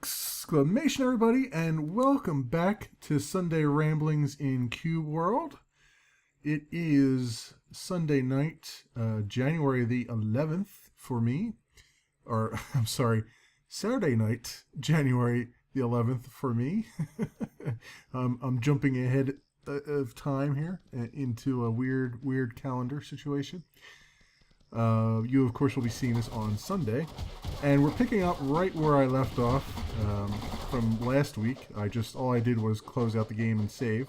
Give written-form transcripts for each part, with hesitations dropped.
Exclamation, everybody, and welcome back to Sunday Ramblings in Cube World. It is Sunday night, January the 11th for me, or I'm sorry, Saturday night, January the 11th for me. I'm jumping ahead of time here into a weird calendar situation. You, of course, will be seeing this on Sunday. And we're picking up right where I left off from last week. All I did was close out the game and save.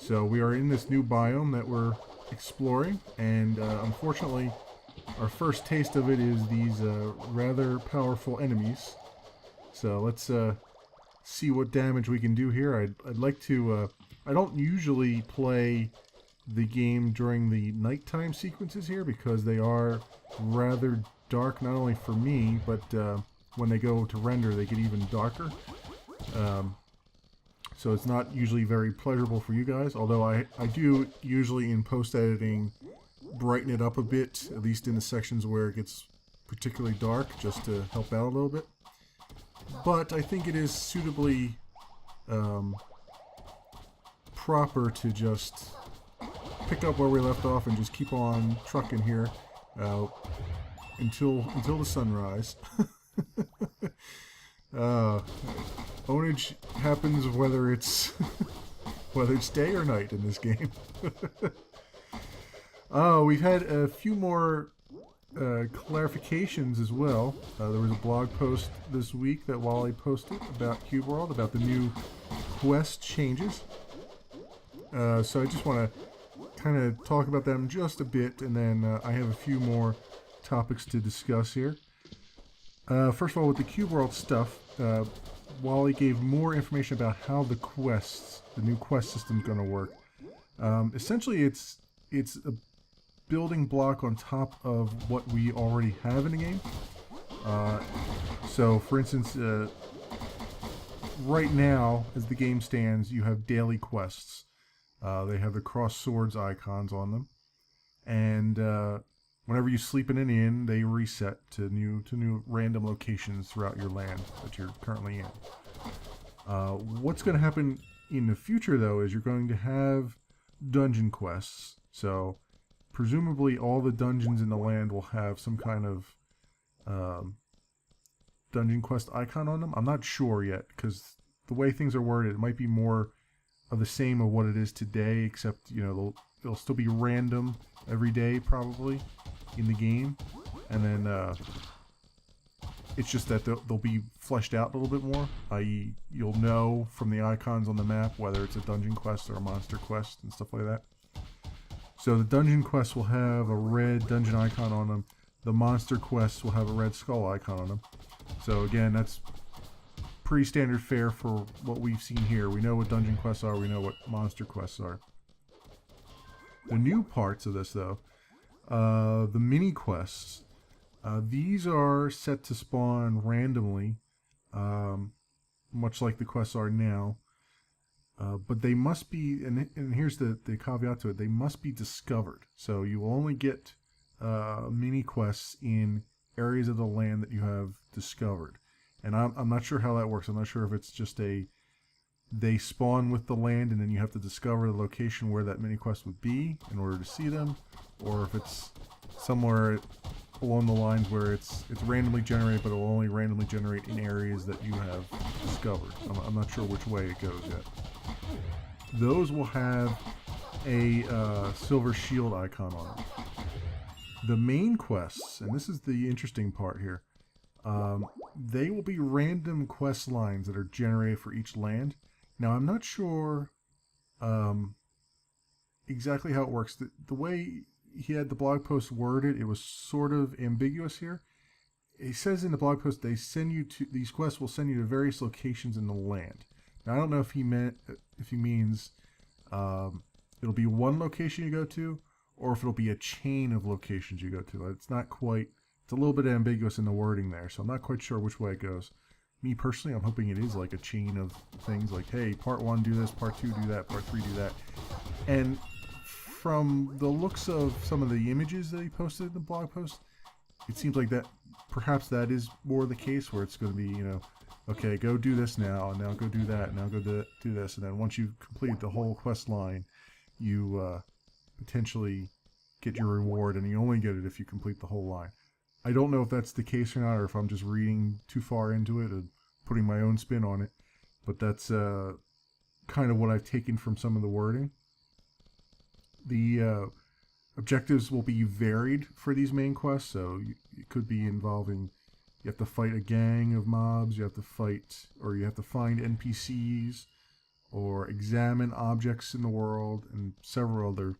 So we are in this new biome that we're exploring. And unfortunately, our first taste of it is these rather powerful enemies. So let's see what damage we can do here. I'd like to... I don't usually play the game during the nighttime sequences here because they are rather dark, not only for me, but when they go to render they get even darker. So it's not usually very pleasurable for you guys, although I do usually in post-editing brighten it up a bit, at least in the sections where it gets particularly dark, just to help out a little bit. But I think it is suitably proper to just pick up where we left off and just keep on trucking here until the sunrise. Ownage happens whether it's day or night in this game. We've had a few more clarifications as well. There was a blog post this week that Wally posted about Cube World, about the new quest changes. So I just want to kind of talk about them just a bit, and then I have a few more topics to discuss here. First of all, with the Cube World stuff, Wally gave more information about how the new quest system is going to work. Essentially, it's a building block on top of what we already have in the game. So, for instance, right now, as the game stands, you have daily quests. They have the cross swords icons on them, and whenever you sleep in an inn, they reset to new random locations throughout your land that you're currently in. What's going to happen in the future, though, is you're going to have dungeon quests. So presumably all the dungeons in the land will have some kind of dungeon quest icon on them. I'm not sure yet, because the way things are worded, it might be more of the same of what it is today, except, you know, they'll still be random every day probably in the game, and then it's just that they'll be fleshed out a little bit more, i.e. you'll know from the icons on the map whether it's a dungeon quest or a monster quest and stuff like that. So the dungeon quests will have a red dungeon icon on them. The monster quests will have a red skull icon on them. So again, that's pretty standard fare for what we've seen here. We know what dungeon quests are, we know what monster quests are. The new parts of this, though, the mini quests, these are set to spawn randomly, much like the quests are now. But they must be, and here's the caveat to it, they must be discovered. So you will only get mini quests in areas of the land that you have discovered. And I'm not sure how that works. I'm not sure if it's just they spawn with the land and then you have to discover the location where that mini quest would be in order to see them, or if it's somewhere along the lines where it's randomly generated, but it will only randomly generate in areas that you have discovered. I'm not sure which way it goes yet. Those will have a silver shield icon on them. The main quests, and this is the interesting part here, they will be random quest lines that are generated for each land. Now, I'm not sure exactly how it works. The way he had the blog post worded, it was sort of ambiguous here. He says in the blog post these quests will send you to various locations in the land. Now, I don't know if he means it'll be one location you go to, or if it'll be a chain of locations you go to. It's not quite. It's a little bit ambiguous in the wording there, so I'm not quite sure which way it goes. Me personally, I'm hoping it is like a chain of things, like, hey, part 1 do this, part 2 do that, part 3 do that. And from the looks of some of the images that he posted in the blog post, it seems like that perhaps that is more the case, where it's going to be, you know, okay, go do this now, and now go do that, and now go do this, and then once you complete the whole quest line, you potentially get your reward, and you only get it if you complete the whole line. I don't know if that's the case or not, or if I'm just reading too far into it and putting my own spin on it, but that's kind of what I've taken from some of the wording. The objectives will be varied for these main quests, so it could be involving, you have to fight a gang of mobs, you have to fight, or you have to find NPCs, or examine objects in the world, and several other,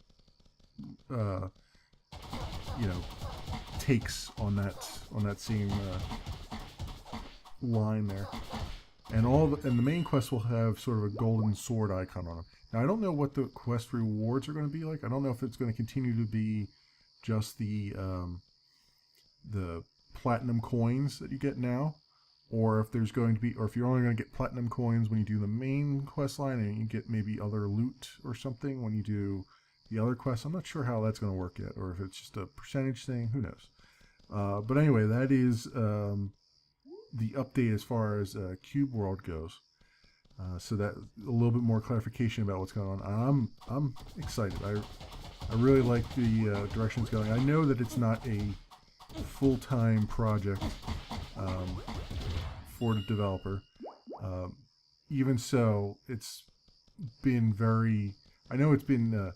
takes on that same line there. And the main quests will have sort of a golden sword icon on them. Now, I don't know what the quest rewards are going to be like. I don't know if it's going to continue to be just the platinum coins that you get now, or if there's going to be, or if you're only going to get platinum coins when you do the main quest line, and you get maybe other loot or something when you do the other quests. I'm not sure how that's going to work yet, or if it's just a percentage thing. Who knows? But anyway, that is the update as far as Cube World goes. So that a little bit more clarification about what's going on. I'm excited. I really like the direction it's going. I know that it's not a full-time project for the developer. Even so, it's been very. I know it's been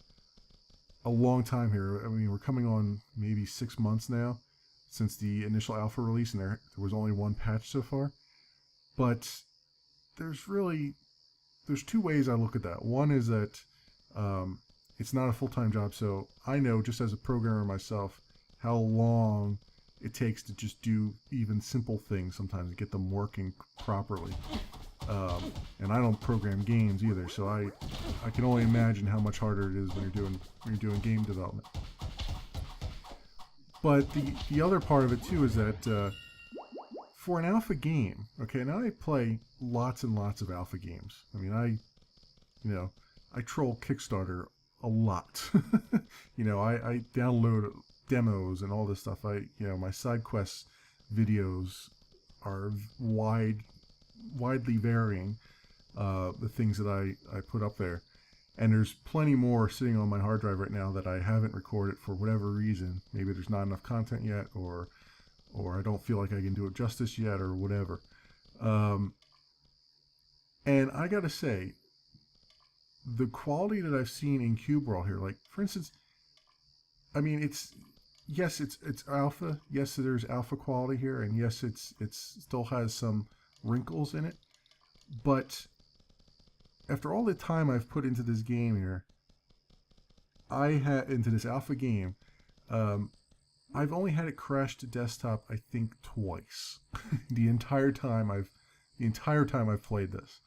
a long time here. I mean, we're coming on maybe 6 months now since the initial alpha release, and there was only one patch so far. But there's two ways I look at that. One is that it's not a full-time job, so I know just as a programmer myself how long it takes to just do even simple things sometimes to get them working properly. And I don't program games either, so I can only imagine how much harder it is when you're doing game development. But the other part of it too is that for an alpha game, okay, now I play lots and lots of alpha games. I mean, I troll Kickstarter a lot. I download demos and all this stuff. My side quest videos are widely varying, the things that I put up there. And there's plenty more sitting on my hard drive right now that I haven't recorded for whatever reason. Maybe there's not enough content yet, or I don't feel like I can do it justice yet, or whatever. And I gotta say, the quality that I've seen in Cube World here, like for instance, I mean, it's alpha. Yes, there's alpha quality here, and yes, it still has some wrinkles in it. But after all the time I've put into this game here, into this alpha game, I've only had it crash to desktop, I think, twice. the entire time I've played this.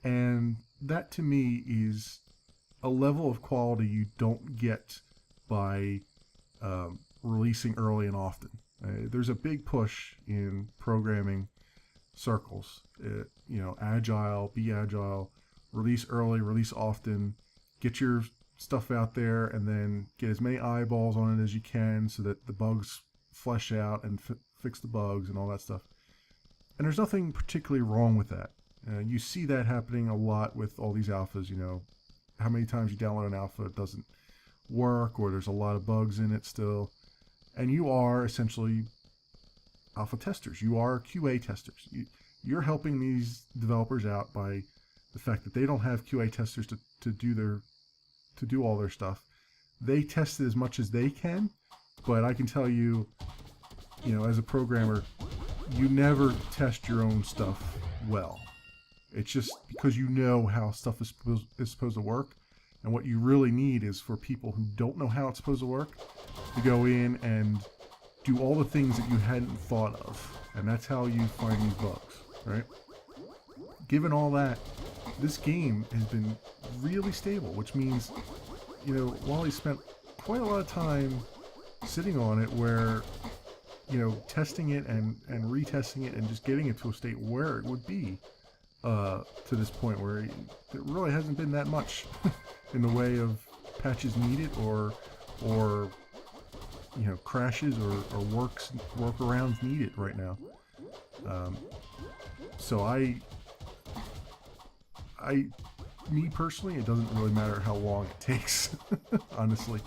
And that to me is a level of quality you don't get by releasing early and often. There's a big push in programming circles. Agile, be agile, release early, release often, get your stuff out there, and then get as many eyeballs on it as you can so that the bugs flesh out and fix the bugs and all that stuff. And there's nothing particularly wrong with that. You see that happening a lot with all these alphas. How many times you download an alpha, it doesn't work, or there's a lot of bugs in it still. And you are essentially alpha testers. You are QA testers. You're helping these developers out by the fact that they don't have QA testers to do all their stuff. They test it as much as they can, but I can tell you, as a programmer, you never test your own stuff well. It's just because you know how stuff is supposed to work, and what you really need is for people who don't know how it's supposed to work to go in and do all the things that you hadn't thought of, and that's how you find these bugs, right? Given all that, this game has been really stable, which means, Wally spent quite a lot of time sitting on it where, testing it and retesting it and just getting it to a state where it would be to this point where there really hasn't been that much in the way of patches needed or crashes or workarounds needed right now. So So me personally, it doesn't really matter how long it takes, honestly,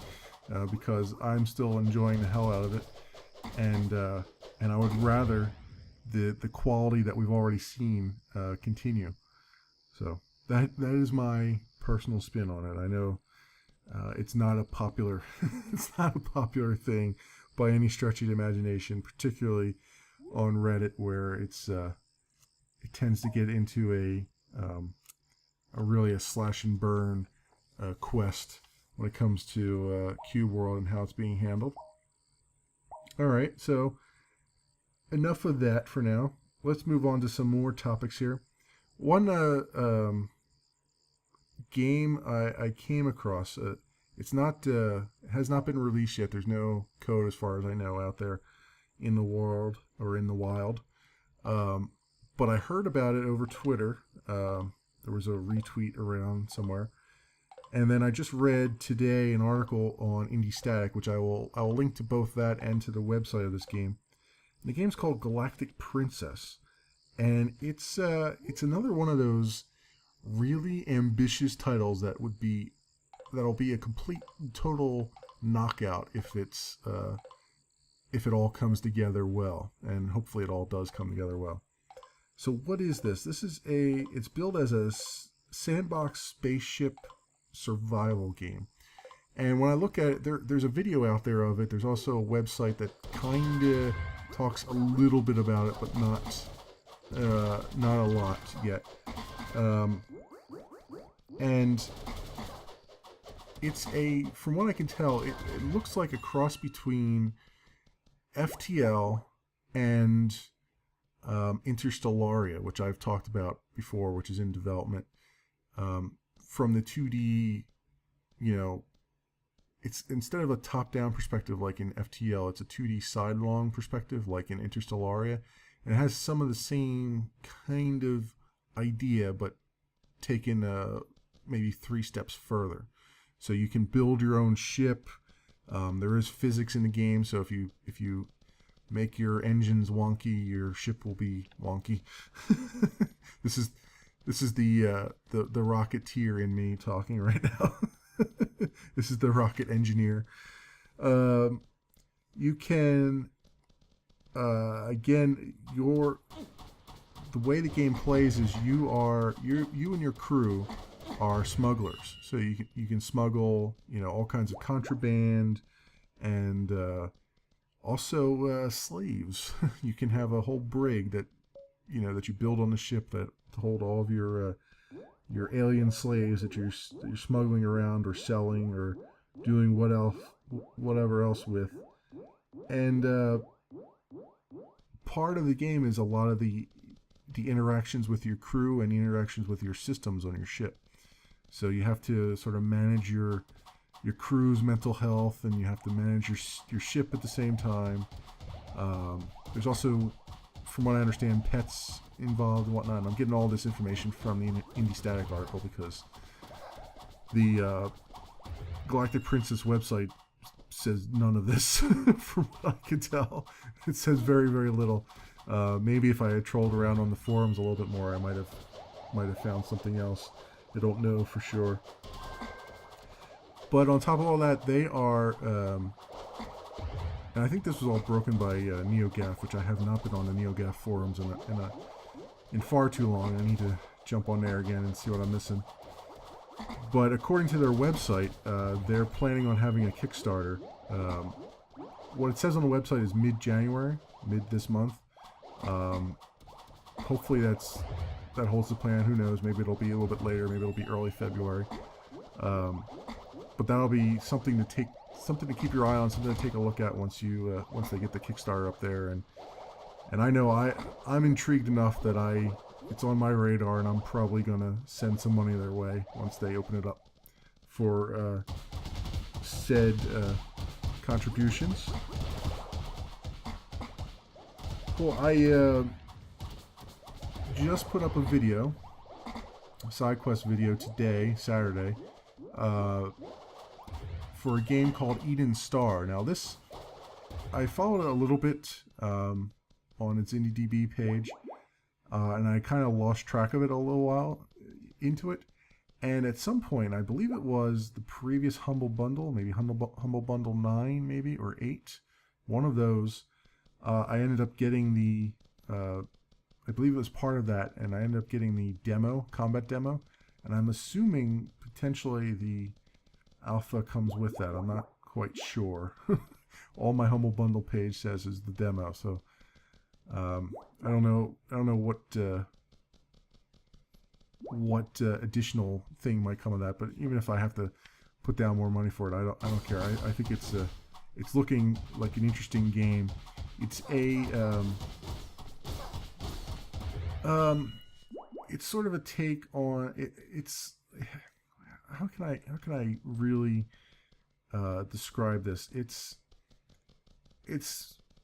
because I'm still enjoying the hell out of it, and I would rather the quality that we've already seen continue. So that is my personal spin on it. I know it's not a popular it's not a popular thing by any stretch of the imagination, particularly on Reddit, where it tends to get into a really a slash and burn quest when it comes to Cube World and how it's being handled. All right, so enough of that for now. Let's move on to some more topics here. One game I came across. It's not has not been released yet. There's no code, as far as I know, out there in the world or in the wild. But I heard about it over Twitter. There was a retweet around somewhere, and then I just read today an article on Indie Static, which I will link to both that and to the website of this game. And the game's called Galactic Princess, and it's another one of those really ambitious titles that'll be a complete total knockout if it all comes together well, and hopefully it all does come together well. So what is this? It's billed as a sandbox spaceship survival game. And when I look at it, there's a video out there of it. There's also a website that kind of talks a little bit about it, but not a lot yet. And it's from what I can tell, it looks like a cross between FTL and Interstellaria, which I've talked about before, which is in development. From the 2D, it's instead of a top-down perspective like in FTL, it's a 2D sidelong perspective like in Interstellaria, and it has some of the same kind of idea, but taken maybe 3 steps further. So you can build your own ship. There is physics in the game, so if you make your engines wonky, your ship will be wonky. This is the Rocketeer in me talking right now. This is the rocket engineer. You can again, the way the game plays is you and your crew are smugglers. So you can smuggle all kinds of contraband and also slaves. You can have a whole brig that you build on the ship that to hold all of your alien slaves that you're smuggling around or selling or doing whatever else with. And part of the game is a lot of the interactions with your crew and the interactions with your systems on your ship. So you have to sort of manage your crew's mental health, and you have to manage your ship at the same time. There's also, from what I understand, pets involved and whatnot. And I'm getting all this information from the Indie Static article because the Galactic Princess website says none of this. From what I can tell, it says very, very little. Maybe if I had trolled around on the forums a little bit more, I might have found something else. I don't know for sure. But on top of all that, they are, and I think this was all broken by NeoGAF, which I have not been on the NeoGAF forums in far too long. I need to jump on there again and see what I'm missing. But according to their website, they're planning on having a Kickstarter. What it says on the website is mid-January, mid this month. Hopefully that holds the plan. Who knows? Maybe it'll be a little bit later. Maybe it'll be early February. But that'll be something to keep your eye on, something to take a look at once they get the Kickstarter up there. And I know I'm intrigued enough that it's on my radar, and I'm probably gonna send some money their way once they open it up for said contributions. Cool. I just put up a video, a side quest video today, Saturday, for a game called Eden Star. Now this, I followed it a little bit on its IndieDB page. and I kind of lost track of it a little while into it. And at some point, I believe it was the previous Humble Bundle, maybe Humble Bundle 9, maybe, or 8, one of those, I ended up getting the, I believe it was part of that, and I ended up getting the demo, combat demo, and I'm assuming potentially the alpha comes with that. I'm not quite sure. All my Humble Bundle page says is the demo, so I don't know what additional thing might come of that. But even if I have to put down more money for it, I don't care. I think it's looking like an interesting game. It's it's sort of a take on it's how can I really describe this? It's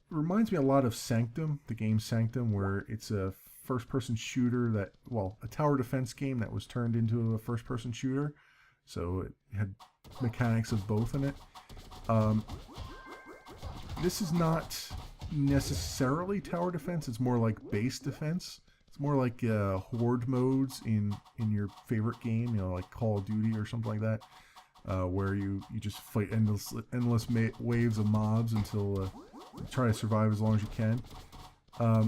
reminds me a lot of Sanctum, the game Sanctum, where it's a first-person shooter a tower defense game that was turned into a first-person shooter. So it had mechanics of both in it. This is not necessarily tower defense. It's more like base defense. It's more like horde modes in your favorite game, like Call of Duty or something like that, where you just fight endless waves of mobs until try to survive as long as you can.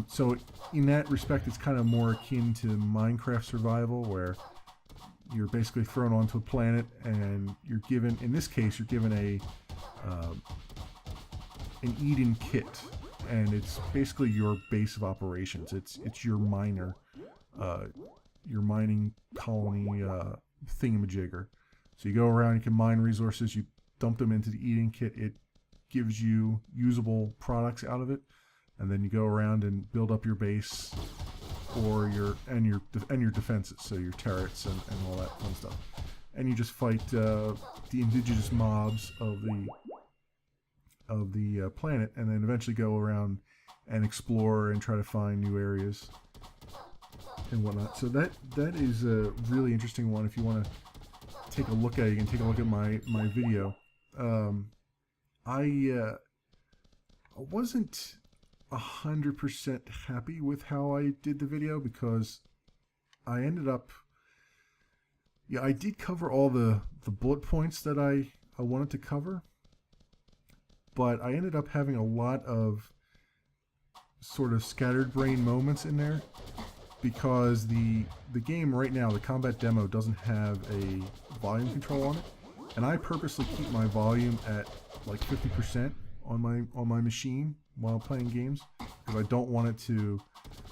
So in that respect, it's kind of more akin to Minecraft survival, where you're basically thrown onto a planet and you're given, in this case, you're given an Eden kit, and it's basically your base of operations. It's your mining colony thingamajigger. So you go around, you can mine resources, you dump them into the Eden kit. It gives you usable products out of it, and then you go around and build up your base or your defenses, so your turrets and all that fun stuff. And you just fight the indigenous mobs of the planet, and then eventually go around and explore and try to find new areas and whatnot. So that is a really interesting one. If you want to take a look at it, you can take a look at my video. I wasn't 100% happy with how I did the video, because I ended up, I did cover all the bullet points that I wanted to cover, but I ended up having a lot of sort of scattered brain moments in there, because the game right now, the combat demo, doesn't have a volume control on it, and I purposely keep my volume at like 50% on my machine while playing games, because I don't want it to.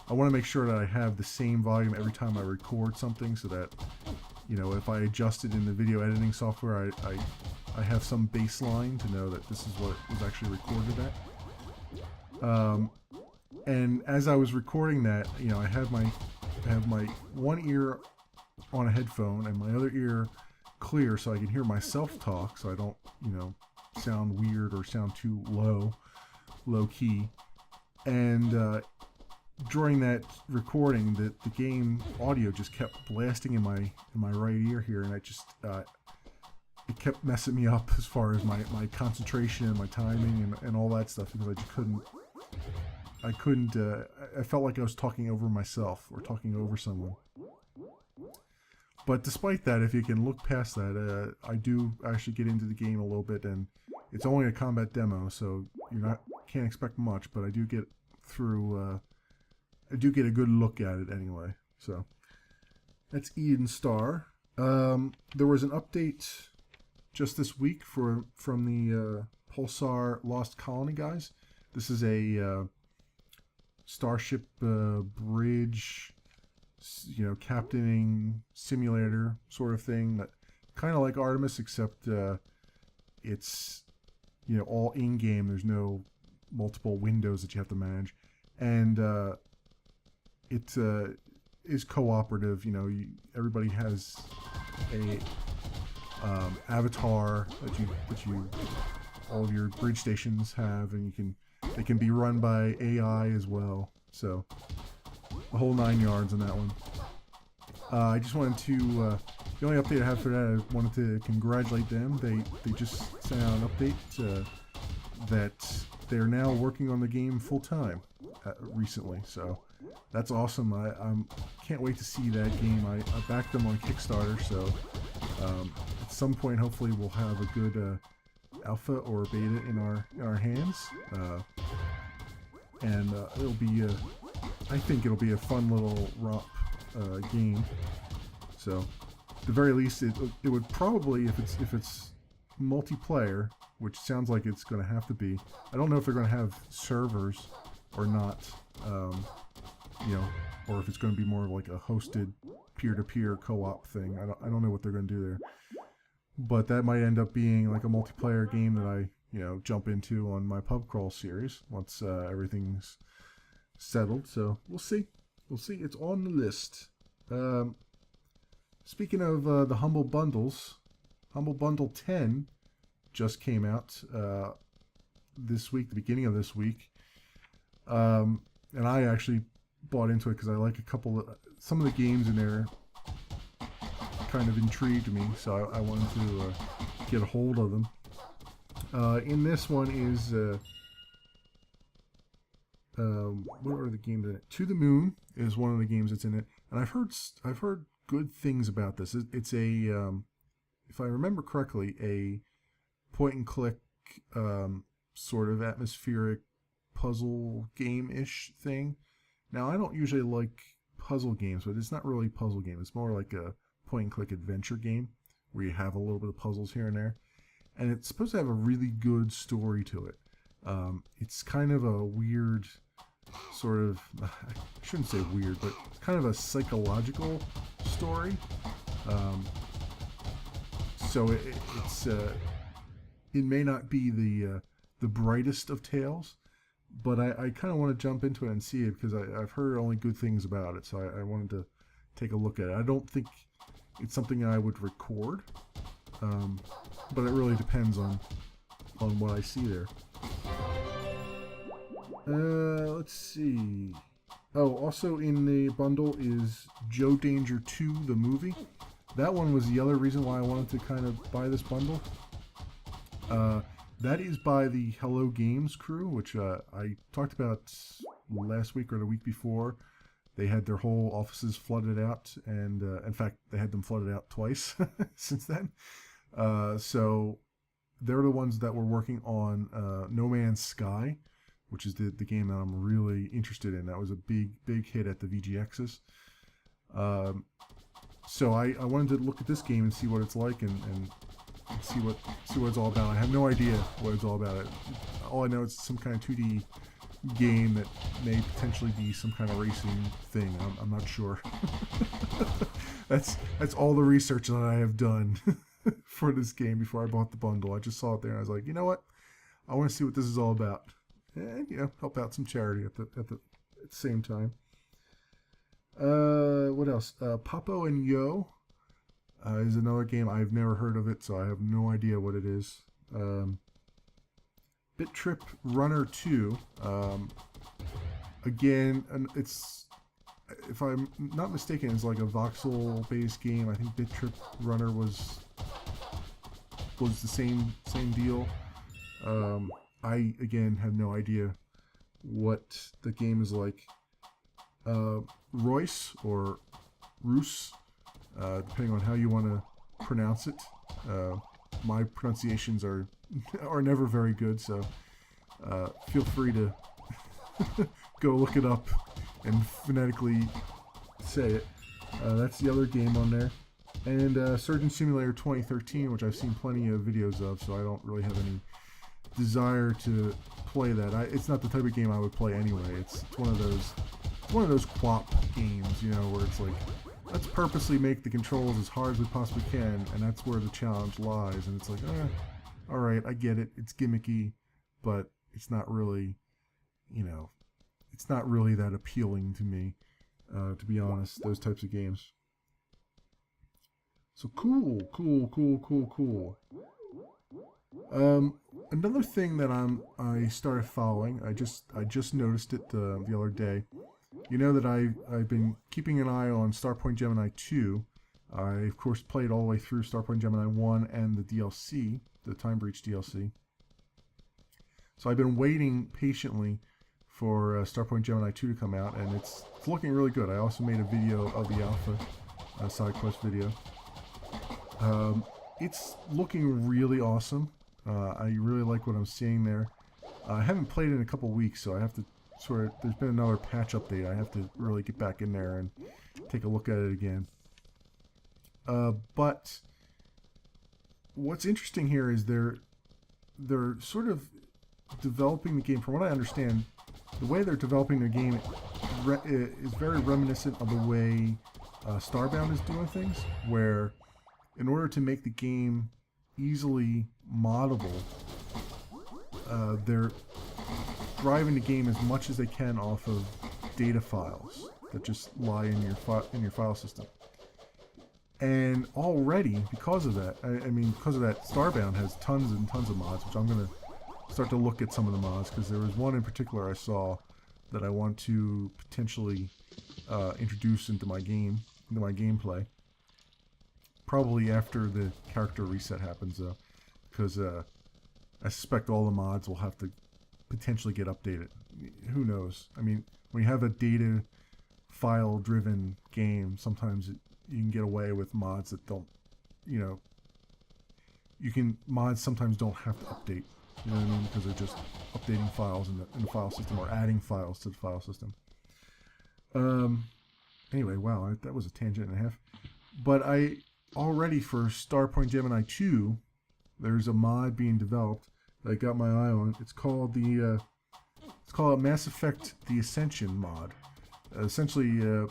I want to make sure that I have the same volume every time I record something, so that if I adjust it in the video editing software, I have some baseline to know that this is what it was actually recorded at. And as I was recording that, I have my one ear on a headphone and my other ear clear, so I can hear myself talk, so I don't sound weird or sound too low key. And during that recording, the game audio just kept blasting in my right ear here, and it kept messing me up as far as my concentration and my timing and all that stuff, because I just couldn't I felt like I was talking over myself or talking over someone. But despite that, if you can look past that, I do actually get into the game a little bit, and it's only a combat demo, so can't expect much, but I do get through. I do get a good look at it anyway. So that's Eden Star. There was an update just this week from the Pulsar Lost Colony guys. This is a Starship bridge, captaining simulator sort of thing, that kind of like Artemis, except it's all in game. There's no multiple windows that you have to manage, and it is cooperative. Everybody has a avatar that you all of your bridge stations have, and they can be run by AI as well. So the whole 9 yards on that one. I just wanted to the only update I have for that, I wanted to congratulate them. They just sent out an update that they're now working on the game full time recently. So that's awesome. I can't wait to see that game. I backed them on Kickstarter, so at some point, hopefully, we'll have a good alpha or beta in our hands, and it'll be I think it'll be a fun little romp game. So, at the very least, it would probably, if it's multiplayer, which sounds like it's going to have to be. I don't know if they're going to have servers or not, you know, or if it's going to be more like a hosted peer-to-peer co-op thing. I don't know what they're going to do there, but that might end up being like a multiplayer game that I, you know, jump into on my pub crawl series once everything's settled. So we'll see. It's on the list. Speaking of the Humble Bundles, Humble Bundle 10 just came out this week, the beginning of this week, and I actually bought into it because I like some of the games in there kind of intrigued me, so I wanted to get a hold of them. In this one is what are the games in it? To the Moon is one of the games that's in it, and I've heard good things about this. It's a if I remember correctly, a point and click sort of atmospheric puzzle game-ish thing. Now, I don't usually like puzzle games, but it's not really a puzzle game. It's more like a point and click adventure game where you have a little bit of puzzles here and there. And it's supposed to have a really good story to it. It's kind of a weird sort of, I shouldn't say weird, but kind of a psychological story. So it may not be the brightest of tales, but I kind of want to jump into it and see it because I've heard only good things about it. So I wanted to take a look at it. I don't think it's something I would record, but it really depends on what I see there. Let's see. Oh, also in the bundle is Joe Danger 2, the movie. That one was the other reason why I wanted to kind of buy this bundle. That is by the Hello Games crew, which I talked about last week or the week before. They had their whole offices flooded out, and in fact, they had them flooded out twice since then. So they're the ones that were working on No Man's Sky, which is the game that I'm really interested in. That was a big hit at the VGXs. So I wanted to look at this game and see what it's like and see what it's all about. I have no idea what it's all about. All I know is some kind of 2D game that may potentially be some kind of racing thing. I'm not sure. That's all the research that I have done for this game before I bought the bundle. I just saw it there and I was like, you know what? I want to see what this is all about, and help out some charity at the same time. What else? Popo and Yo is another game. I've never heard of it, so I have no idea what it is. Bit Trip Runner 2. Again, it's, if I'm not mistaken, it's like a voxel-based game. I think Bit Trip Runner was the same deal. I again have no idea what the game is like. Royce or Roos, depending on how you want to pronounce it. My pronunciations are never very good, so feel free to go look it up and phonetically say it. That's the other game on there. And Surgeon Simulator 2013, which I've seen plenty of videos of, so I don't really have any desire to play that. It's not the type of game I would play anyway. It's one of those QWOP games, where it's like, let's purposely make the controls as hard as we possibly can, and that's where the challenge lies. And it's like, alright, I get it, it's gimmicky, but it's not really, it's not really that appealing to me, to be honest, those types of games. So cool. Another thing that I started following, I just noticed it the other day. You know that I've been keeping an eye on Starpoint Gemini 2. I, of course, played all the way through Starpoint Gemini 1 and the DLC, the Time Breach DLC. So I've been waiting patiently for Starpoint Gemini 2 to come out, and it's looking really good. I also made a video of the alpha side quest video. It's looking really awesome. I really like what I'm seeing there. I haven't played it in a couple weeks, so I have to there's been another patch update. I have to really get back in there and take a look at it again. But what's interesting here is they're sort of developing the game. From what I understand, the way they're developing their game is very reminiscent of the way Starbound is doing things, where in order to make the game easily moddable, they're driving the game as much as they can off of data files that just lie in your file system. And already, because of that, because of that, Starbound has tons and tons of mods, which I'm going to start to look at some of the mods, because there was one in particular I saw that I want to potentially introduce into my gameplay. Probably after the character reset happens, though, because I suspect all the mods will have to potentially get updated. Who knows? I mean, when you have a data file-driven game, sometimes you can get away with mods that don't, mods sometimes don't have to update. You know what I mean? Because they're just updating files in the file system or adding files to the file system. Anyway, wow, that was a tangent and a half. But already for Starpoint Gemini 2, there's a mod being developed that I got my eye on. It's called Mass Effect: The Ascension mod. Essentially,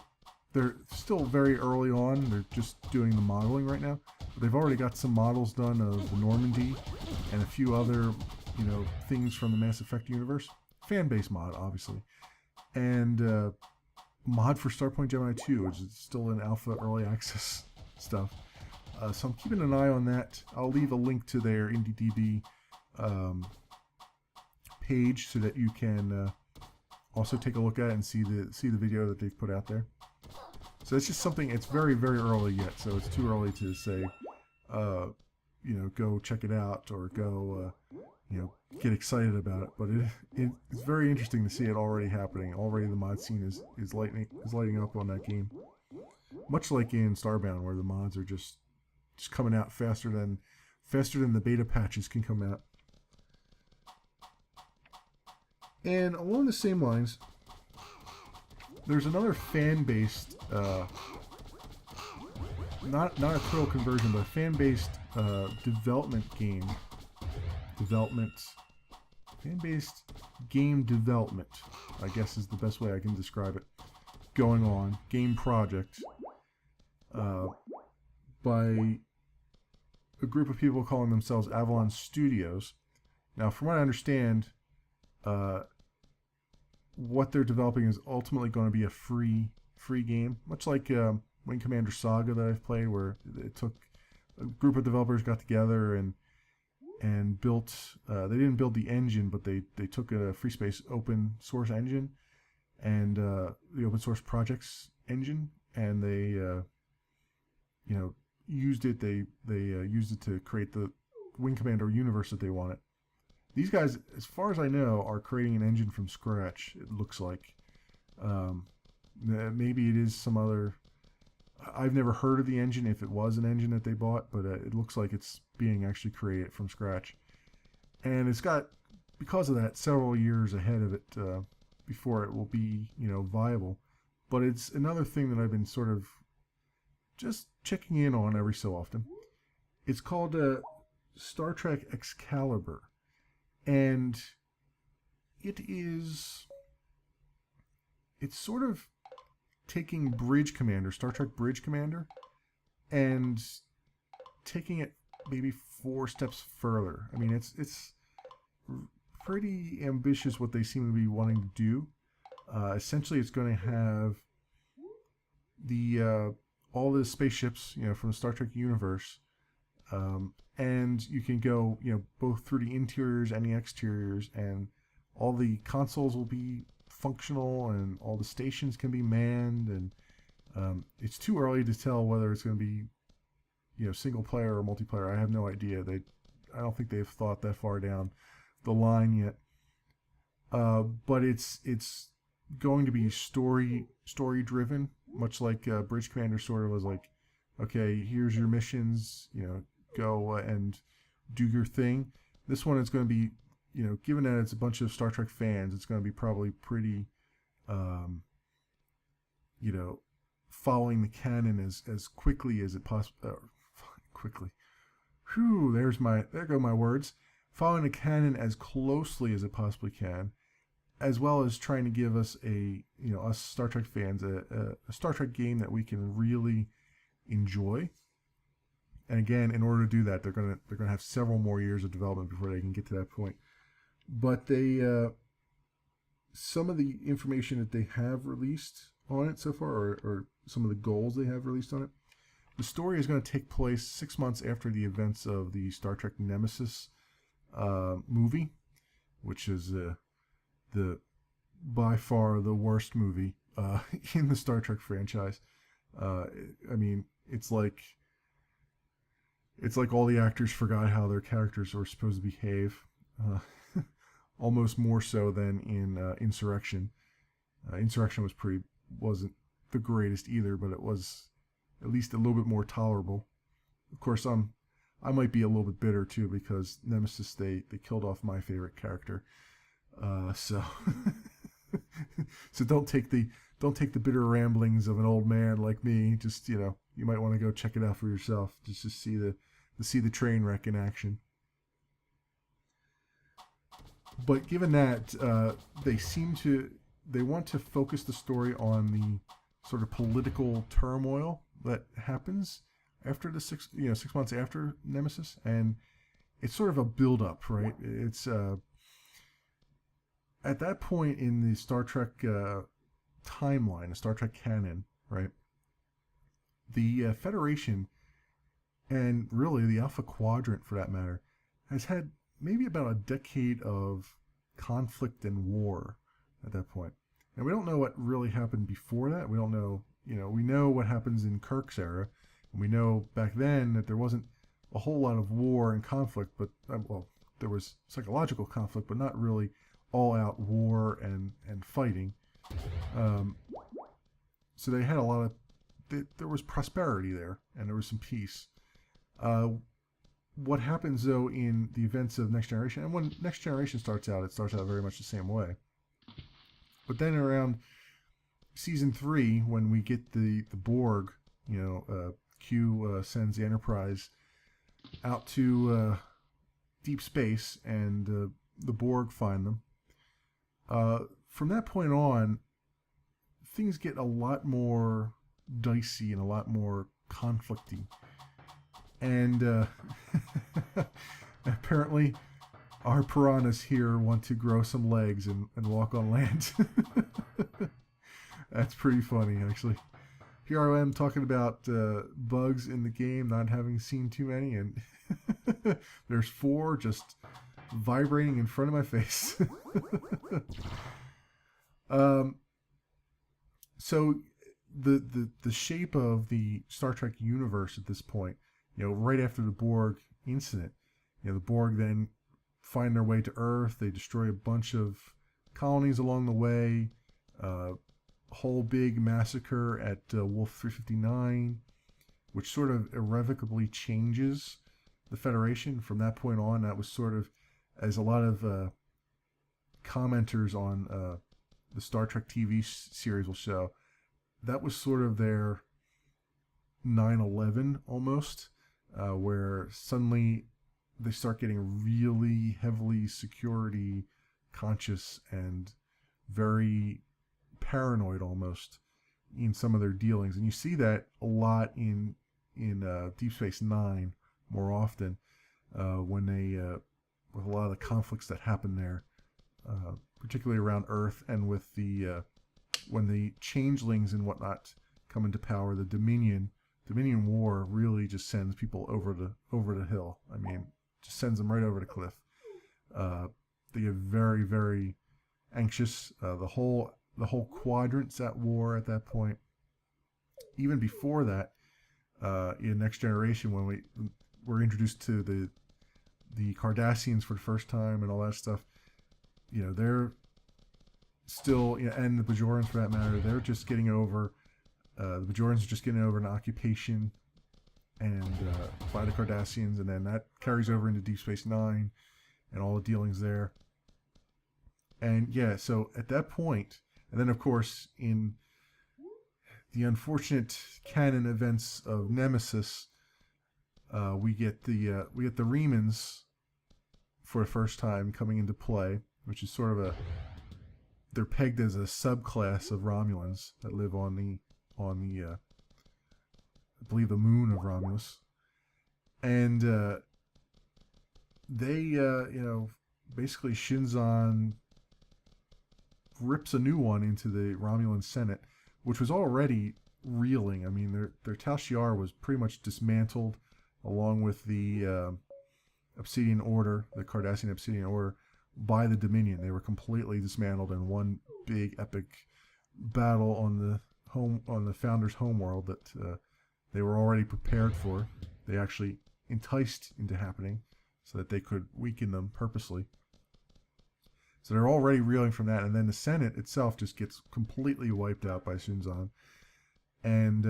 they're still very early on. They're just doing the modeling right now. But they've already got some models done of the Normandy and a few other, things from the Mass Effect universe. Fan-based mod, obviously. And mod for Starpoint Gemini 2, which is still in alpha early access stuff. So I'm keeping an eye on that. I'll leave a link to their IndieDB page so that you can also take a look at it and see the video that they've put out there. So it's just something. It's very, very early yet, so it's too early to say, go check it out or go, get excited about it. But it's very interesting to see it already happening. Already the mod scene is lighting up on that game, much like in Starbound, where the mods are just coming out faster than the beta patches can come out. And along the same lines, there's another fan-based, not a total conversion, but a fan-based fan-based game development, I guess is the best way I can describe it, going on, game project, by a group of people calling themselves Avalon Studios. Now, from what I understand, what they're developing is ultimately going to be a free game, much like Wing Commander Saga that I've played, where it took a group of developers got together and built. They didn't build the engine, but they took a free space open source engine and the open source projects engine, and they used it. They used it to create the Wing Commander universe that they wanted. These guys, as far as I know, are creating an engine from scratch, it looks like. Maybe it is some other... I've never heard of the engine, if it was an engine that they bought, but it looks like it's being actually created from scratch. And it's got, because of that, several years ahead of it before it will be, viable. But it's another thing that I've been sort of just checking in on every so often. It's called Star Trek Excalibur. And it's sort of taking Bridge Commander, Star Trek Bridge Commander, and taking it maybe 4 steps further. I mean, it's pretty ambitious what they seem to be wanting to do. Essentially, it's going to have the all the spaceships, from the Star Trek universe. And you can go, both through the interiors and the exteriors, and all the consoles will be functional, and all the stations can be manned, and it's too early to tell whether it's going to be, single player or multiplayer. I have no idea. I don't think they've thought that far down the line yet. but it's going to be story driven, much like Bridge Commander sort of was like, okay, here's your missions, go and do your thing. This one is going to be, given that it's a bunch of Star Trek fans, it's going to be probably pretty, um, following the canon as quickly as it possibly quickly. Whew, there go my words. Following the canon as closely as it possibly can, as well as trying to give us us Star Trek fans, a Star Trek game that we can really enjoy. And again, in order to do that, they're gonna have several more years of development before they can get to that point. But they some of the information that they have released on it so far, or some of the goals they have released on it. The story is going to take place 6 months after the events of the Star Trek Nemesis movie, which is the by far the worst movie in the Star Trek franchise. I mean, it's like all the actors forgot how their characters were supposed to behave, almost more so than in Insurrection. Insurrection wasn't the greatest either, but it was at least a little bit more tolerable. Of course, I might be a little bit bitter too because Nemesis they killed off my favorite character. So so don't take the bitter ramblings of an old man like me. Just you might want to go check it out for yourself, just to see the train wreck in action. But given that they want to focus the story on the sort of political turmoil that happens after the 6 months after Nemesis, and it's sort of a build up, right? It's at that point in the Star Trek timeline, the Star Trek canon, right? The Federation, and really the Alpha Quadrant for that matter, has had maybe about a decade of conflict and war at that point. And we don't know what really happened before that. We don't know, we know what happens in Kirk's era. And we know back then that there wasn't a whole lot of war and conflict, but, there was psychological conflict, but not really all out war and fighting. So they had a lot of, there was prosperity there, and there was some peace. What happens though in the events of Next Generation, and when Next Generation starts out, it starts out very much the same way. But then around season 3, when we get the Borg, Q sends the Enterprise out to deep space, and the Borg find them. From that point on, things get a lot more dicey and a lot more conflicty. And apparently our piranhas here want to grow some legs and walk on land. That's pretty funny, actually. Here I am talking about bugs in the game, not having seen too many, and there's 4 just vibrating in front of my face. So the shape of the Star Trek universe at this point, right after the Borg incident, the Borg then find their way to Earth. They destroy a bunch of colonies along the way. Whole big massacre at Wolf 359, which sort of irrevocably changes the Federation. From that point on, that was sort of, as a lot of commenters on the Star Trek TV series will show, that was sort of their 9/11 almost, where suddenly they start getting really heavily security conscious and very paranoid almost in some of their dealings. And you see that a lot in Deep Space Nine more often, when they with a lot of the conflicts that happen there, particularly around Earth, and with the when the changelings and whatnot come into power. The Dominion War really just sends people over the hill. I mean, just sends them right over the cliff. They get very, very anxious. The whole quadrant's at war at that point. Even before that, in Next Generation, when we were introduced to the Cardassians for the first time and all that stuff, they're still, you know, and the Bajorans for that matter, they're just getting over. The Bajorans are just getting over an occupation and by the Cardassians, and then that carries over into Deep Space Nine and all the dealings there. And yeah, so at that point, and then of course in the unfortunate canon events of Nemesis, we get the Remans for the first time coming into play, which is sort of they're pegged as a subclass of Romulans that live on the I believe the moon of Romulus, and they basically Shinzon rips a new one into the Romulan Senate, which was already reeling. I mean, their Tal Shiar was pretty much dismantled, along with the Obsidian Order, the Cardassian Obsidian Order, by the Dominion. They were completely dismantled in one big epic battle on the Founders' homeworld that they were already prepared for. They actually enticed into happening so that they could weaken them purposely. So they're already reeling from that, and then the Senate itself just gets completely wiped out by Shinzon, and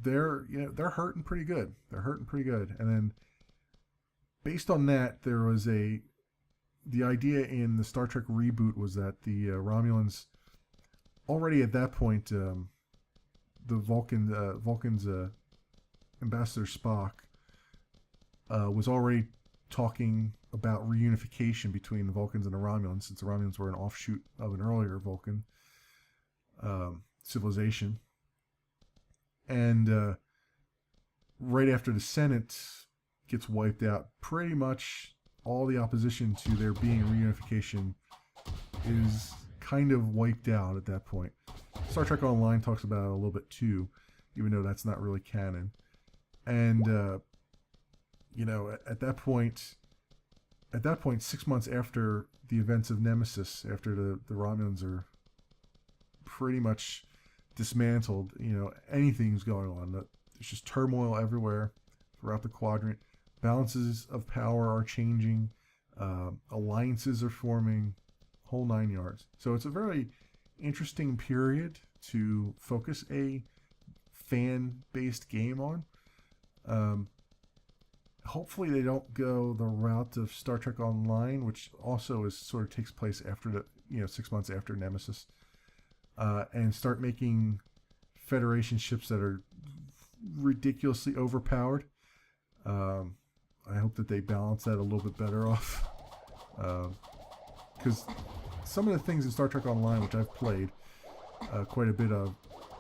they're hurting pretty good. And then based on that, there was the idea in the Star Trek reboot was that the Romulans already at that point, the Vulcan's Ambassador Spock was already talking about reunification between the Vulcans and the Romulans, since the Romulans were an offshoot of an earlier Vulcan civilization. And right after the Senate gets wiped out, pretty much all the opposition to there being a reunification is kind of wiped out at that point. Star Trek Online talks about it a little bit too, even though that's not really canon. And at that point, 6 months after the events of Nemesis, after the Romulans are pretty much dismantled, anything's going on. There's just turmoil everywhere throughout the quadrant. Balances of power are changing. Alliances are forming. Whole 9 yards. So it's a very interesting period to focus a fan-based game on. Hopefully they don't go the route of Star Trek Online, which also sort of takes place after 6 months after Nemesis, and start making Federation ships that are ridiculously overpowered. I hope that they balance that a little bit better off, because some of the things in Star Trek Online, which I've played quite a bit of,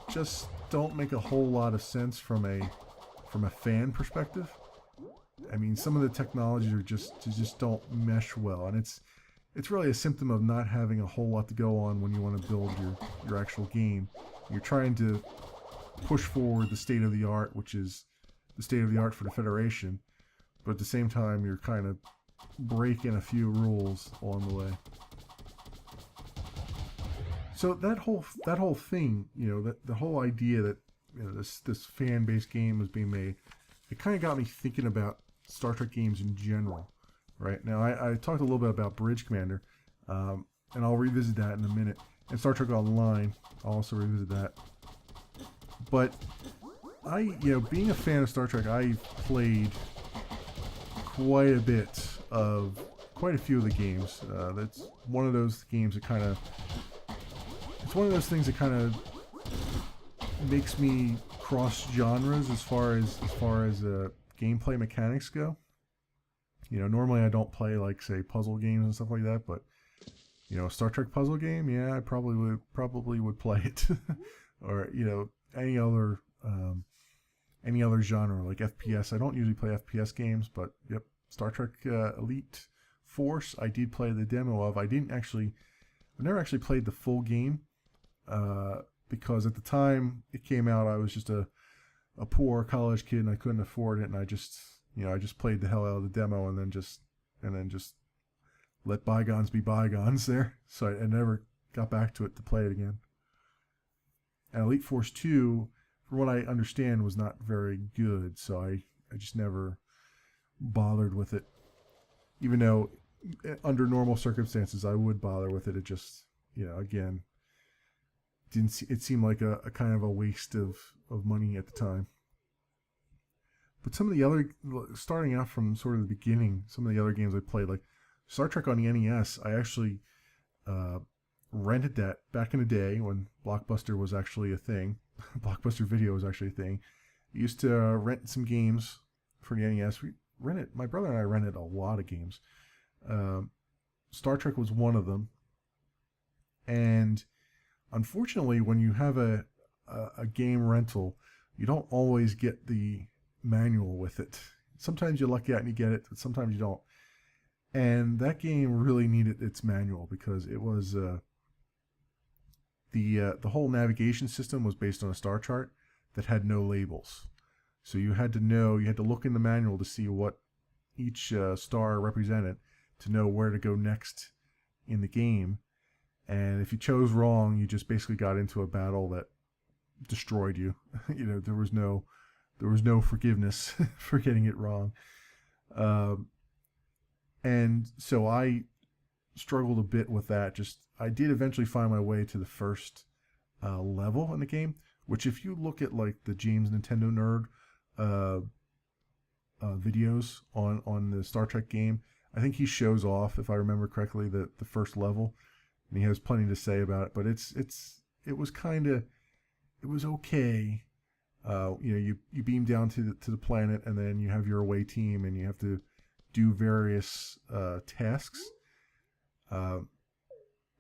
just don't make a whole lot of sense from a fan perspective. I mean, some of the technologies are just don't mesh well, and it's really a symptom of not having a whole lot to go on when you want to build your actual game. You're trying to push forward the state of the art, which is the state of the art for the Federation, but at the same time you're kind of breaking a few rules along the way. So that whole thing, the whole idea that this fan-based game was being made, it kind of got me thinking about Star Trek games in general. Right now, I talked a little bit about Bridge Commander, and I'll revisit that in a minute. And Star Trek Online, I'll also revisit that. But being a fan of Star Trek, I played quite a few of the games. That's one of those games that it's one of those things that kind of makes me cross genres as far as gameplay mechanics go. Normally I don't play say puzzle games and stuff like that, but a Star Trek puzzle game, yeah, I probably would play it, or any other genre like FPS. I don't usually play FPS games, but yep, Star Trek Elite Force I did play the demo of. I've never actually played the full game, because at the time it came out, I was just a poor college kid and I couldn't afford it, and I just played the hell out of the demo and then just let bygones be bygones there. So I never got back to it to play it again. And Elite Force 2, from what I understand, was not very good, so I just never bothered with it. Even though under normal circumstances I would bother with it, it just again, it seemed like a kind of a waste of money at the time. But some of the other, starting out from sort of the beginning, some of the other games I played, like Star Trek on the NES, I actually uh, rented that back in the day when Blockbuster was actually a thing. Blockbuster Video was actually a thing. I used to rent some games for the NES. We rented, my brother and I rented a lot of games. Um, Star Trek was one of them. And unfortunately, when you have a game rental, you don't always get the manual with it. Sometimes you luck out and you get it, but sometimes you don't. And that game really needed its manual because it was the whole navigation system was based on a star chart that had no labels. So you had to look in the manual to see what each star represented to know where to go next in the game. And if you chose wrong, you just basically got into a battle that destroyed you. There was no forgiveness for getting it wrong. And so I struggled a bit with that. I did eventually find my way to the first level in the game, which if you look at like the James Nintendo Nerd videos on the Star Trek game, I think he shows off, if I remember correctly, the first level, and he has plenty to say about it. But it was okay. You beam down to the planet, and then you have your away team, and you have to do various tasks.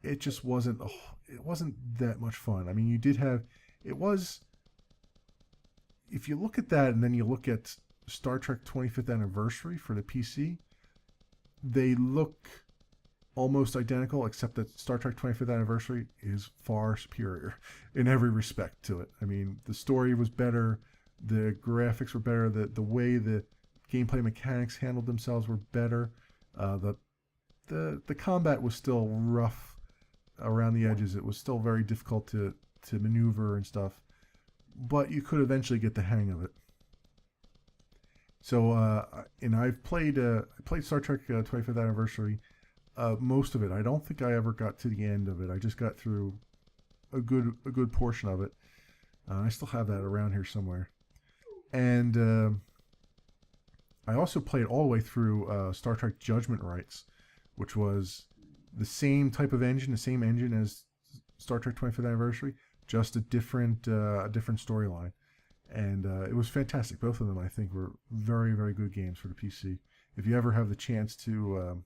It just wasn't that much fun. I mean, if you look at that and then you look at Star Trek 25th Anniversary for the PC, they look almost identical, except that Star Trek 25th Anniversary is far superior in every respect to it. I mean, the story was better, the graphics were better, the way the gameplay mechanics handled themselves were better. The combat was still rough around the edges. It was still very difficult to maneuver and stuff, but you could eventually get the hang of it. So, and I played Star Trek 25th Anniversary, most of it. I don't think I ever got to the end of it. I just got through a good portion of it. I still have that around here somewhere. And I also played all the way through Star Trek Judgment Rights, which was the same type of engine, the same engine as Star Trek 25th Anniversary, just a different storyline. And it was fantastic. Both of them, I think, were very, very good games for the PC. If you ever have the chance to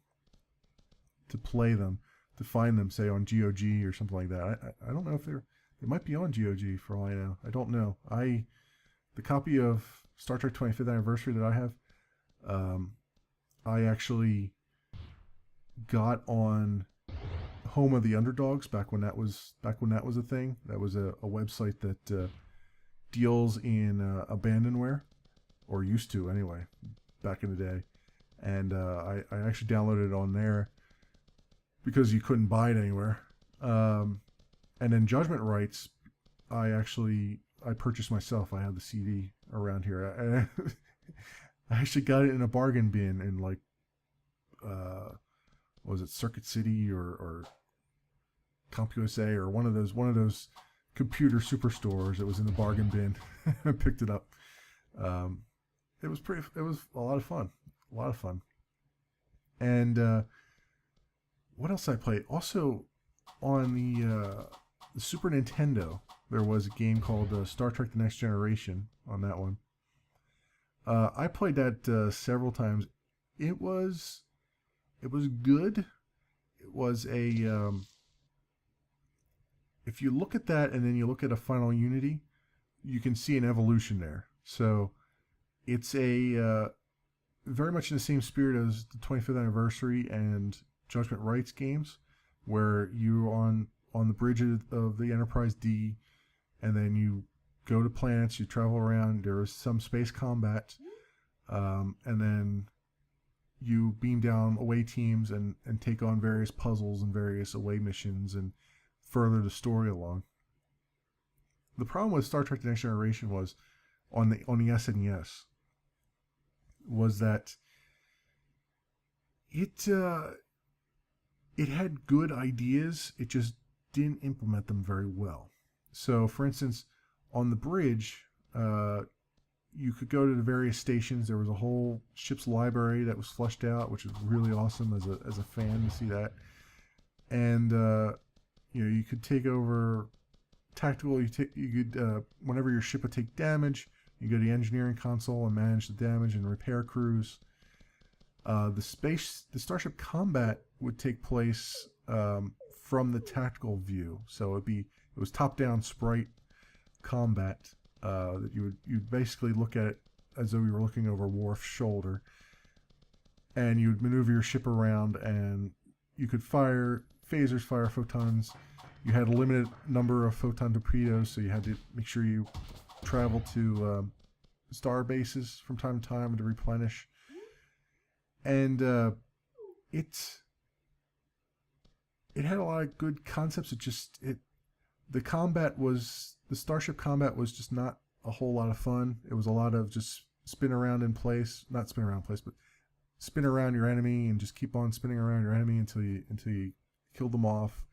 play them, to find them, say, on GOG or something like that. I don't know if they might be on GOG for all I know. I don't know. The copy of Star Trek 25th Anniversary that I have, I actually got on Home of the Underdogs back when that was a thing. That was a website that deals in abandonware, or used to anyway, back in the day. And I actually downloaded it on there because you couldn't buy it anywhere. And then Judgment Rights, I purchased myself. I have the CD around here. I actually got it in a bargain bin in like, was it Circuit City or CompUSA or one of those computer superstores. It was in the bargain bin. I picked it up. It was a lot of fun. And what else I played? Also on the Super Nintendo, there was a game called Star Trek: The Next Generation on that one. I played that several times. It was good. It was if you look at that and then you look at a Final Unity, you can see an evolution there. So it's very much in the same spirit as the 25th Anniversary and Judgment Rights games, where you're on the bridge of the Enterprise D, and then you go to planets, you travel around, there is some space combat, and then you beam down away teams and take on various puzzles and various away missions and further the story along. The problem with Star Trek: The Next Generation was on the SNES was that it had good ideas. It just didn't implement them very well. So, for instance, on the bridge, you could go to the various stations. There was a whole ship's library that was fleshed out, which was really awesome as a fan to see that. And you could take over tactical. You could whenever your ship would take damage, you go to the engineering console and manage the damage and repair crews. The starship combat would take place from the tactical view, so it was top-down sprite combat that you'd basically look at it as though you were looking over Worf's shoulder, and you'd maneuver your ship around, and you could fire phasers, fire photons. You had a limited number of photon torpedoes, so you had to make sure you travel to star bases from time to time to replenish. And it had a lot of good concepts. The starship combat was just not a whole lot of fun. It was a lot of just spin around in place, not spin around in place, but spin around your enemy and just keep on spinning around your enemy until you killed them off.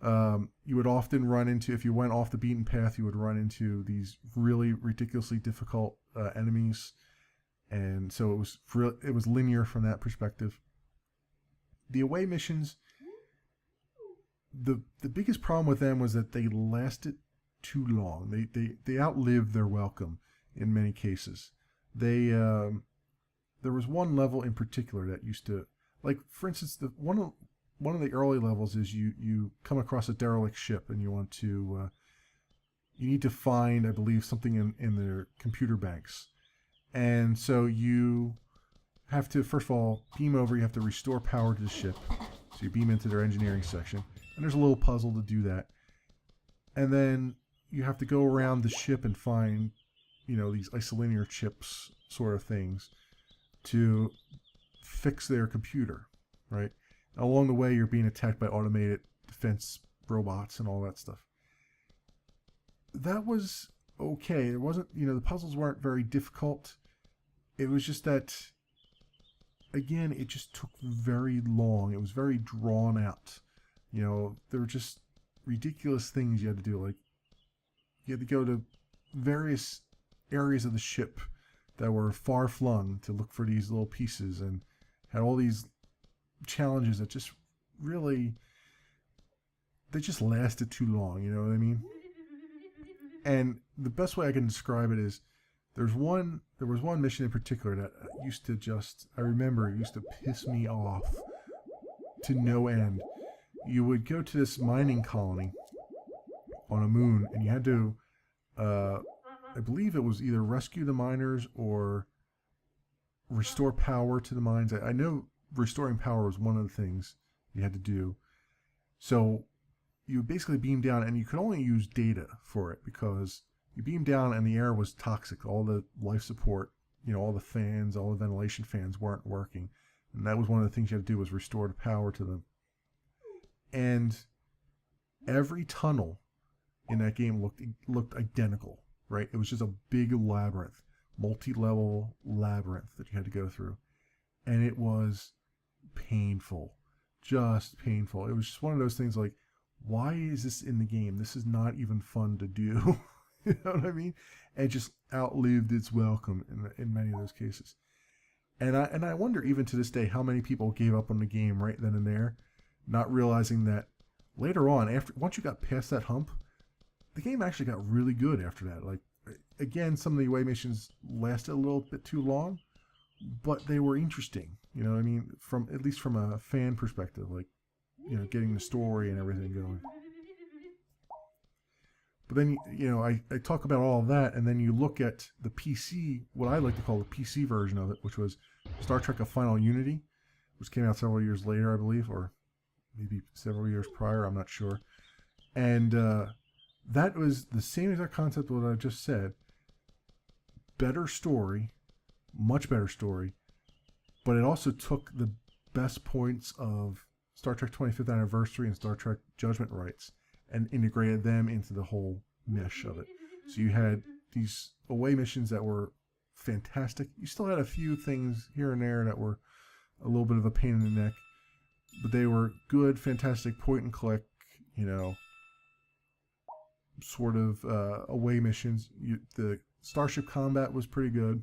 You would often run into, if you went off the beaten path, you would run into these really ridiculously difficult enemies, and so it was linear from that perspective. The away missions, the biggest problem with them was that they lasted too long. They outlived their welcome in many cases. There was one level in particular that used to, like, for instance, one of the early levels is you come across a derelict ship and you want to you need to find, I believe, something in their computer banks, and so you have to, first of all, beam over. You have to restore power to the ship, so you beam into their engineering section, and there's a little puzzle to do that, and then you have to go around the ship and find, these isolinear chips sort of things to fix their computer, right? Along the way, you're being attacked by automated defense robots and all that stuff. That was okay. It wasn't, the puzzles weren't very difficult. It was just that, again, it just took very long. It was very drawn out. There were just ridiculous things you had to do. Like, you had to go to various areas of the ship that were far flung to look for these little pieces, and had all these challenges that just really, they just lasted too long, you know what I mean? And the best way I can describe it is, there was one mission in particular that I remember it used to piss me off to no end. You would go to this mining colony on a moon, and you had to, I believe it was either rescue the miners or restore power to the mines. I know restoring power was one of the things you had to do. So you basically beam down, and you could only use data for it because you beam down and the air was toxic. All the life support, all the fans, all the ventilation fans weren't working. And that was one of the things you had to do, was restore the power to them. And every tunnel in that game looked identical, right? It was just a big labyrinth, multi-level labyrinth that you had to go through. And it was painful, just painful. It was just one of those things like, why is this in the game? This is not even fun to do. You know what I mean? And it just outlived its welcome in many of those cases. And I wonder, even to this day, how many people gave up on the game right then and there, not realizing that later on, once you got past that hump, the game actually got really good after that. Like, again, some of the away missions lasted a little bit too long, but they were interesting. You know what I mean? At least from a fan perspective, like, getting the story and everything going. But then, I talk about all of that, and then you look at the PC, what I like to call the PC version of it, which was Star Trek: A Final Unity, which came out several years later, I believe, or maybe several years prior, I'm not sure. And that was the same exact concept of what I just said. Better story, much better story, but it also took the best points of Star Trek 25th Anniversary and Star Trek Judgment Rights and integrated them into the whole mesh of it. So you had these away missions that were fantastic. You still had a few things here and there that were a little bit of a pain in the neck, but they were good, fantastic point and click, you know, sort of away missions. The starship combat was pretty good.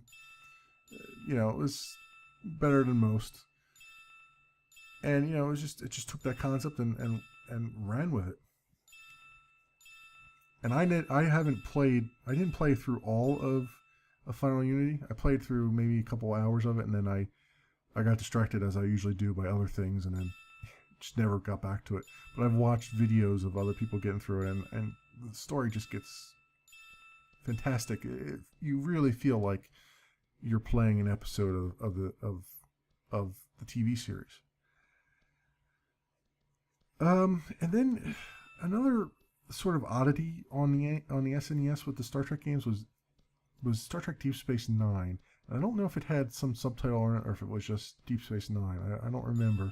You know, it was better than most. And you know, it just took that concept and ran with it. And I didn't play through all of Final Unity. I played through maybe a couple hours of it, and then I got distracted as I usually do by other things, and then just never got back to it. But I've watched videos of other people getting through it, and the story just gets fantastic. You really feel like you're playing an episode of the TV series. And then another sort of oddity on the SNES with the Star Trek games was Star Trek Deep Space Nine. I don't know if it had some subtitle on it or if it was just Deep Space Nine. I don't remember.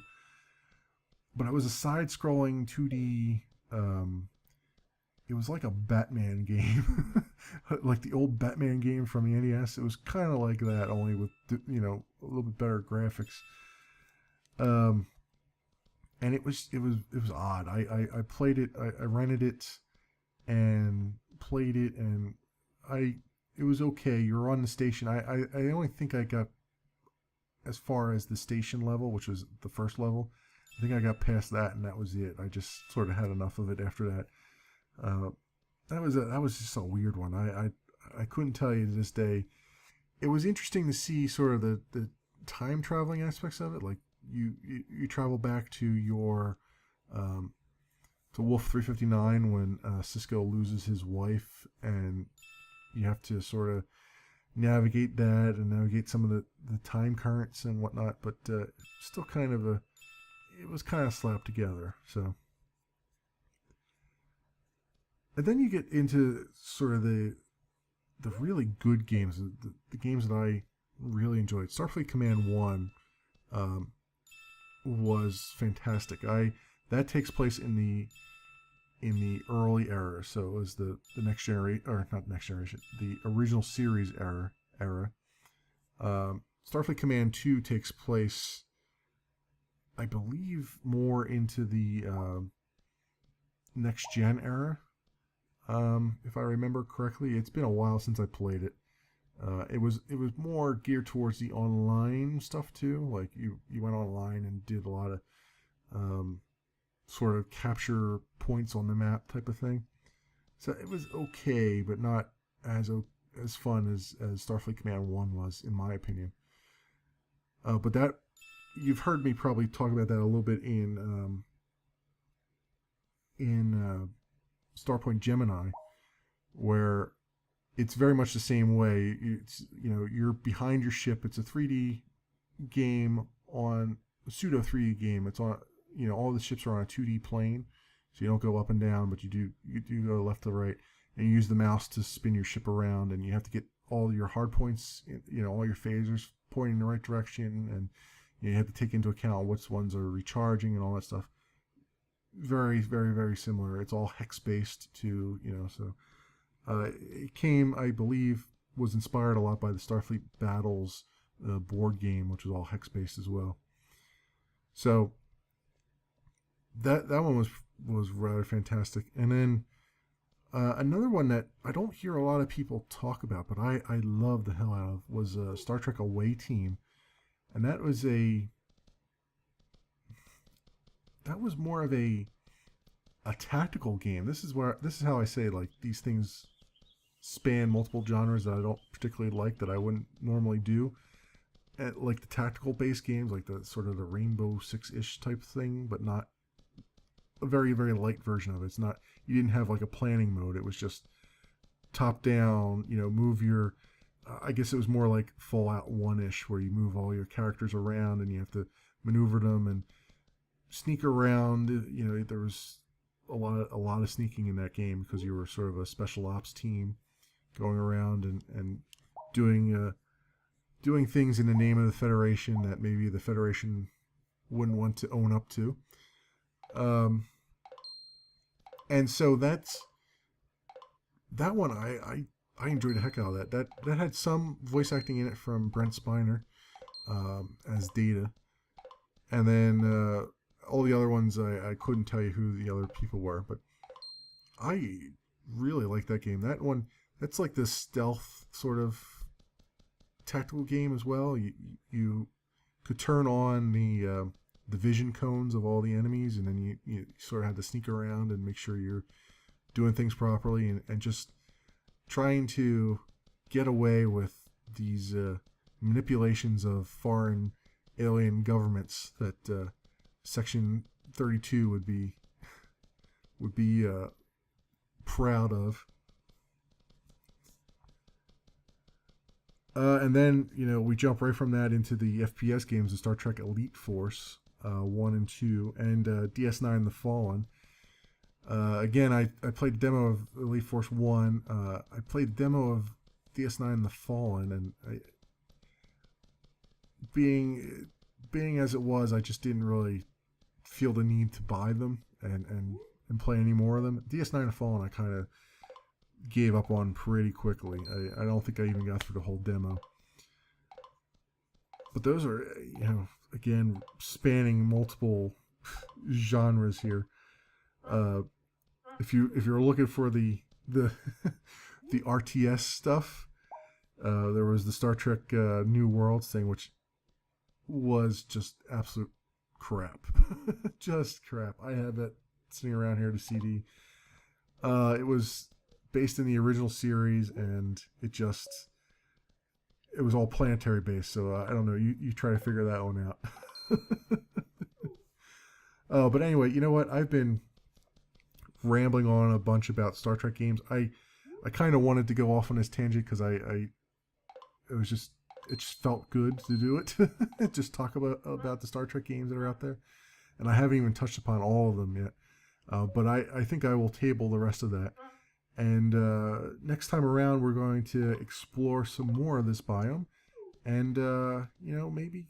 But it was a side-scrolling 2D. It was like a Batman game, like the old Batman game from the NES. It was kind of like that, only with a little bit better graphics. And it was odd. I played it. I rented it and played it, and it was okay. You're on the station. I only think I got as far as the station level, which was the first level. I think I got past that, and that was it. I just sort of had enough of it after that. That was just a weird one. I couldn't tell you to this day. It was interesting to see sort of the time traveling aspects of it. Like you travel back to your to Wolf 359 when Cisco loses his wife, and you have to sort of navigate that and navigate some of the time currents and whatnot. But still kind of it was kind of slapped together. So. And then you get into sort of the really good games, the games that I really enjoyed. Starfleet Command 1 was fantastic. That takes place in the early era, so it was the next generation, or not next generation, the original series era. Starfleet Command 2 takes place, I believe, more into the next gen era. If I remember correctly. It's been a while since I played it. It was more geared towards the online stuff too. Like you went online and did a lot of sort of capture points on the map type of thing. So it was okay, but not as fun as Starfleet Command 1 was, in my opinion. But that you've heard me probably talk about that a little bit in Starpoint Gemini, where it's very much the same way. You're behind your ship. It's a 3D game on a pseudo 3D game. It's on, all the ships are on a 2D plane, so you don't go up and down, but you do go left to right, and you use the mouse to spin your ship around, and you have to get all your hard points, all your phasers pointing in the right direction, and you have to take into account which ones are recharging and all that stuff. Very, very, very similar. It's all hex based too, so it came, I believe, was inspired a lot by the Starfleet Battles board game, which was all hex based as well. So that one was rather fantastic. And then another one that I don't hear a lot of people talk about, but I love the hell out of, was Star Trek Away Team, and that was more of a tactical game. This is how I say, like, these things span multiple genres that I don't particularly like, that I wouldn't normally do. Like the tactical based games, like the sort of the Rainbow Six-ish type thing, but not a very, very light version of it. It's not, you didn't have like a planning mode. It was just top down, move your, I guess it was more like Fallout 1-ish, where you move all your characters around and you have to maneuver them and sneak around. There was a lot of sneaking in that game, because you were sort of a special ops team going around and doing things in the name of the Federation that maybe the Federation wouldn't want to own up to. And so that one I enjoyed the heck out of that. That had some voice acting in it from Brent Spiner as Data, and then all the other ones I couldn't tell you who the other people were, but I really like that game. That one, that's like this stealth sort of tactical game as well. You could turn on the vision cones of all the enemies, and then you sort of have to sneak around and make sure you're doing things properly, and just trying to get away with these manipulations of foreign alien governments that Section 32 would be proud of. And then we jump right from that into the FPS games of Star Trek Elite Force 1 and 2, and DS9 The Fallen. Again, I played the demo of Elite Force 1. I played the demo of DS9 The Fallen, and being as it was, I just didn't really feel the need to buy them and play any more of them. DS9 The Fallen, I kind of gave up on pretty quickly. I don't think I even got through the whole demo. But those are, again, spanning multiple genres here. If you're looking for the the RTS stuff, there was the Star Trek New Worlds thing, which was just absolute crap. Just crap. I have that sitting around here to CD. It was based in the original series, and it was all planetary based. So I don't know. You try to figure that one out. But anyway, you know what? I've been rambling on a bunch about Star Trek games. I kind of wanted to go off on this tangent because it just felt good to do it. Just talk about the Star Trek games that are out there, and I haven't even touched upon all of them yet. But I think I will table the rest of that. And next time around, we're going to explore some more of this biome, and maybe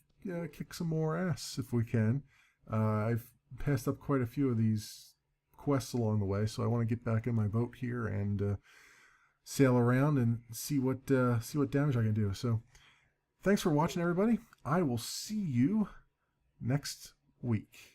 kick some more ass if we can. I've passed up quite a few of these quests along the way, so I want to get back in my boat here and sail around and see what damage I can do. So, thanks for watching, everybody. I will see you next week.